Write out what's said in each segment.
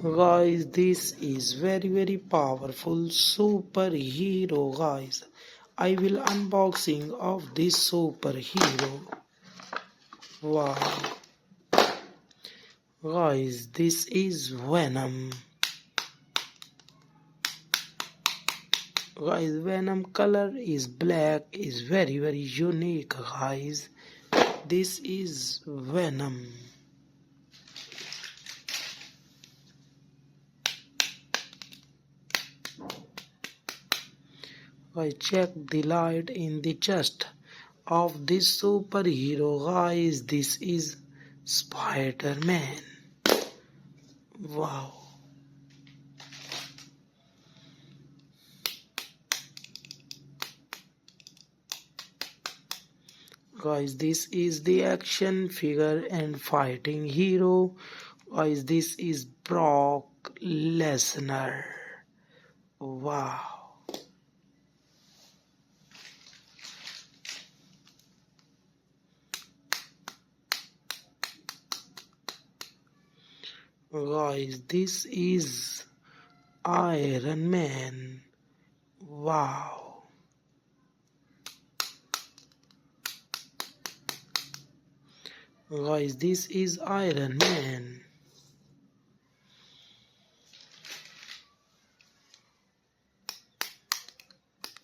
Guys, this is very powerful superhero, guys. I will unboxing of this superhero. Wow. Guys, this is Venom. Guys, Venom color is black, is very unique, guys. This is Venom. I check the light in the chest of this superhero, guys. This is Spiderman. Wow. Guys, this is the action figure and fighting hero. Guys, this is Brock Lesnar. Wow. Guys, this is Iron Man. Wow. Guys, this is Iron Man.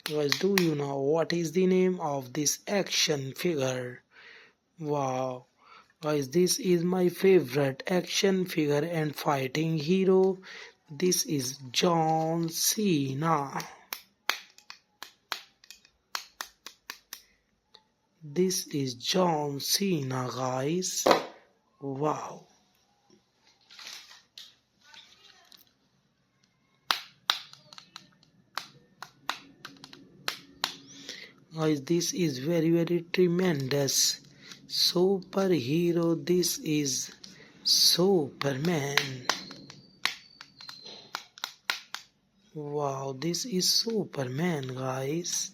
Guys, do you know what is the name of this action figure? Wow. Guys, this is my favorite action figure and fighting hero. This is John Cena. This is John Cena, guys. Wow. Guys, this is very tremendous superhero. This is Superman. Wow, this is Superman, guys.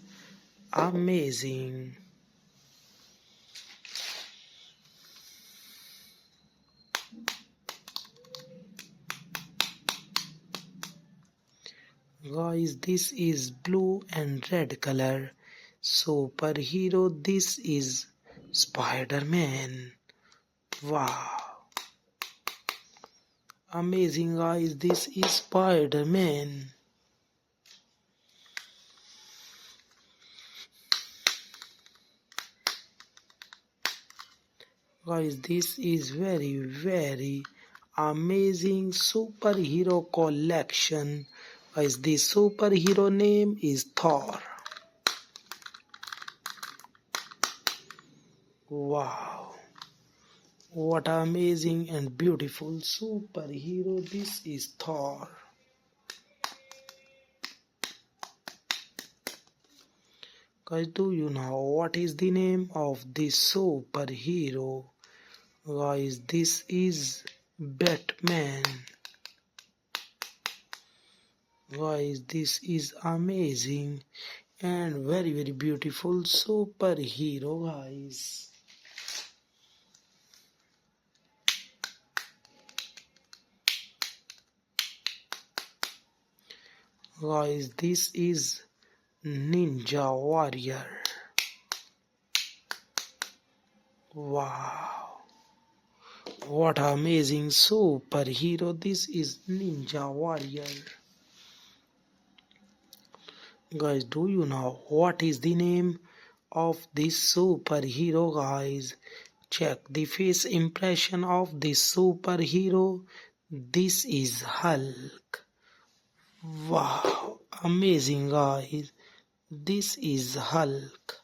Amazing. Guys, this is blue and red color superhero. This is Spiderman. Wow. Amazing, guys. This is Spiderman. Guys, this is very amazing superhero collection. Guys, this superhero name is Thor. Wow, what an amazing and beautiful superhero. This is Thor. Guys, do you know what is the name of this superhero? Guys, this is Batman. Guys, this is amazing and very beautiful superhero, guys. Guys, this is Ninja Warrior. Wow, what an amazing superhero. This is Ninja Warrior. Guys, do you know what is the name of this superhero, guys? Check the face impression of this superhero. This is Hulk. Wow, amazing, guys. This is Hulk.